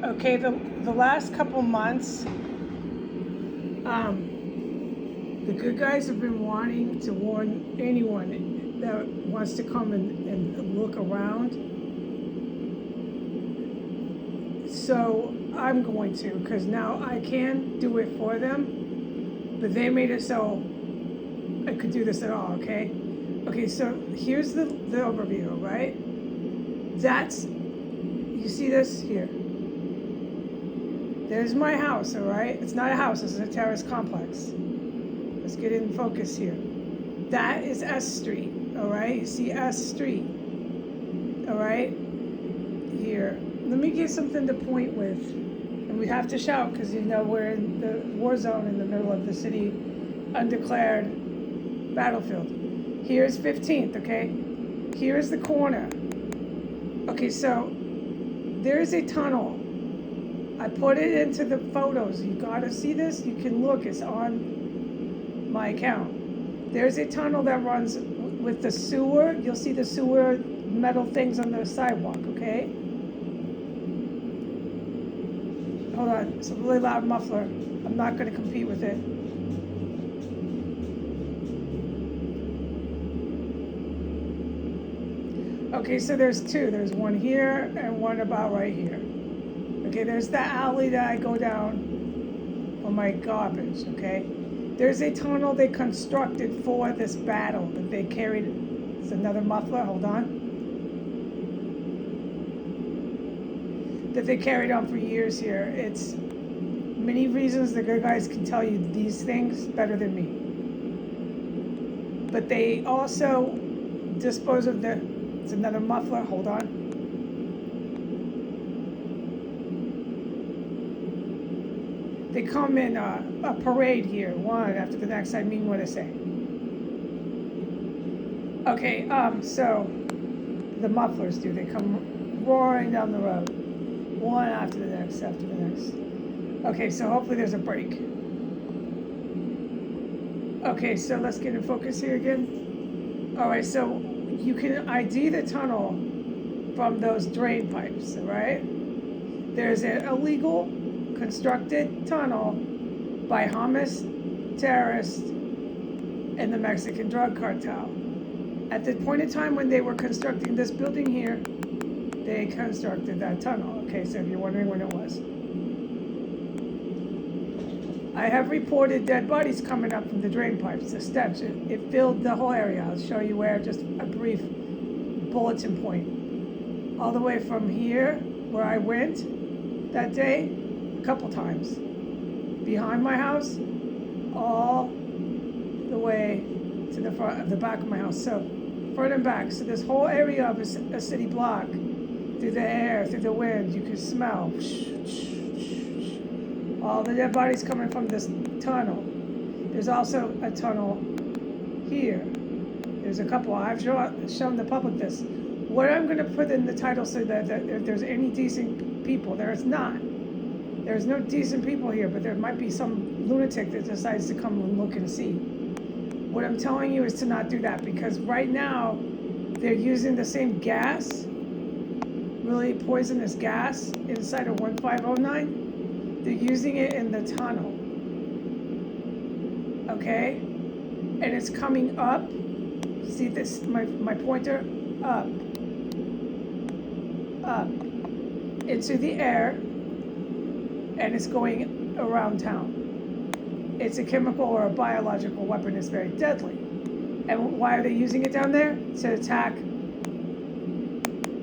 Okay, the last couple months, the good guys have been wanting to warn anyone that wants to come and look around. So I'm going to, because now I can do it for them, but they made it so I could do this at all, okay? Okay, so here's the overview, right? That's, you see this here? There's my house, all right? It's not a house, it's a terrace complex. Let's get in focus here. That is S Street, all right? You see S Street, all right? Here. Let me get something to point with. And we have to shout because, you know, we're in the war zone in the middle of the city, undeclared battlefield. Here's 15th, okay? Here's the corner. Okay, so there's a tunnel. I put it into the photos. You gotta see this. You can look. It's on my account. There's a tunnel that runs with the sewer. You'll see the sewer metal things on the sidewalk, okay? Hold on. It's a really loud muffler. I'm not gonna compete with it. Okay, so there's two. There's one here and one about right here. Okay, there's the alley that I go down for my garbage, okay? There's a tunnel they constructed for this battle that they carried. It's another muffler, hold on. That they carried on for years here. It's many reasons the good guys can tell you these things better than me. But they also dispose of the, it's another muffler, hold on. They come in a parade here, one after the next. I mean what I say. Okay, so the mufflers do. They come roaring down the road, one after the next, after the next. Okay, so hopefully there's a break. Okay, so let's get in focus here again. All right, so you can ID the tunnel from those drain pipes, all right? There's an illegal constructed tunnel by Hamas terrorists and the Mexican drug cartel. At the point in time when they were constructing this building here, they constructed that tunnel. Okay, so if you're wondering when it was. I have reported dead bodies coming up from the drain pipes, the steps. It filled the whole area. I'll show you where, just a brief bulletin point. All the way from here, where I went that day, a couple times. Behind my house, all the way to the front of the back of my house. So front and back. So this whole area of a city block, through the air, through the wind, you can smell all the dead bodies coming from this tunnel. There's also a tunnel here. There's a couple. I've shown the public this. What I'm going to put in the title so that if there's any decent people, there's not. There's no decent people here, but there might be some lunatic that decides to come and look and see. What I'm telling you is to not do that, because right now they're using the same gas, really poisonous gas inside of 1509. They're using it in the tunnel, okay? And it's coming up. See this, my pointer? Up into the air, and it's going around town. It's a chemical or a biological weapon. It's very deadly. And why are they using it down there? To attack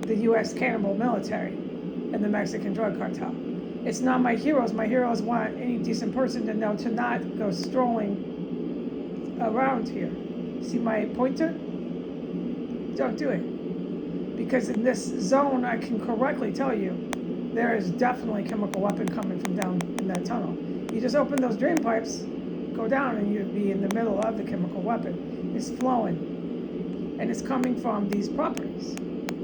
the U.S. cannibal military and the Mexican drug cartel. It's not my heroes. My heroes want any decent person to know to not go strolling around here. See my pointer? Don't do it. Because in this zone, I can correctly tell you, there is definitely a chemical weapon coming from down in that tunnel. You just open those drain pipes, go down, and you'd be in the middle of the chemical weapon. It's flowing, and it's coming from these properties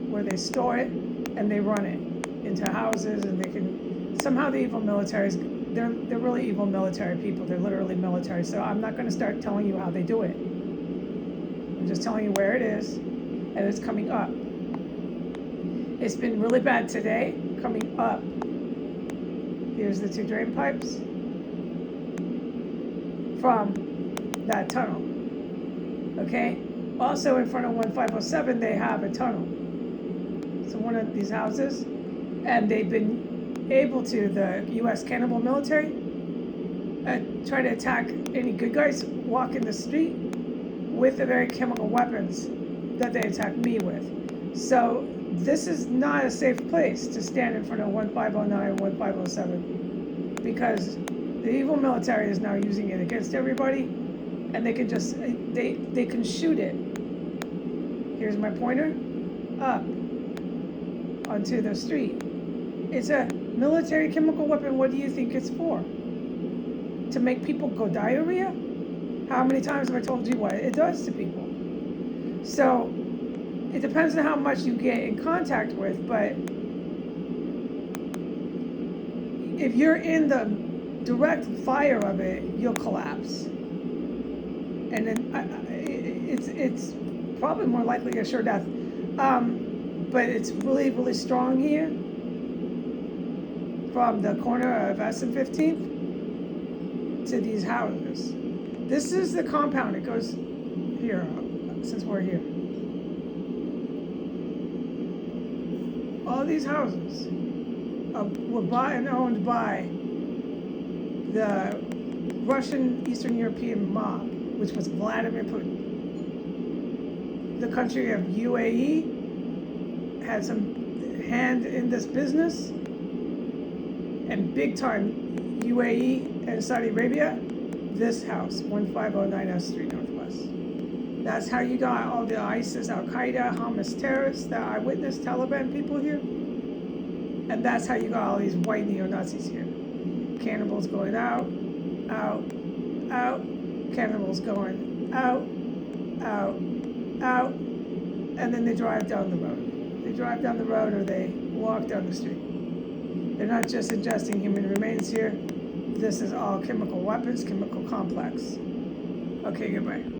where they store it and they run it into houses, and they can, somehow the evil militaries, they're really evil military people. They're literally military. So I'm not going to start telling you how they do it. I'm just telling you where it is, and it's coming up. It's been really bad today, coming up. Here's the 2 drain pipes from that tunnel. Okay? Also in front of 1507, they have a tunnel. So one of these houses, and they've been able to, the U.S. cannibal military, try to attack any good guys walking the street with the very chemical weapons that they attacked me with. So this is not a safe place to stand in front of 1509, 1507, because the evil military is now using it against everybody, and they can just, they can shoot it. Here's my pointer, up onto the street. It's a military chemical weapon. What do you think it's for? To make people go diarrhea? How many times have I told you what it does to people? So it depends on how much you get in contact with, but if you're in the direct fire of it, you'll collapse. And then it's probably more likely a sure death. But it's really, really strong here from the corner of S and 15th to these houses. This is the compound. It goes here, since we're here. All these houses were bought and owned by the Russian Eastern European mob, which was Vladimir Putin. The country of UAE had some hand in this business, and big time UAE and Saudi Arabia, this house, 1509 S Street Northwest. That's how you got all the ISIS, Al-Qaeda, Hamas terrorists, the eyewitness Taliban people here. And that's how you got all these white neo-Nazis here. Cannibals going out, out, out, cannibals going out, out, out, and then they drive down the road. They drive down the road or they walk down the street. They're not just ingesting human remains here. This is all chemical weapons, chemical complex. Okay, goodbye.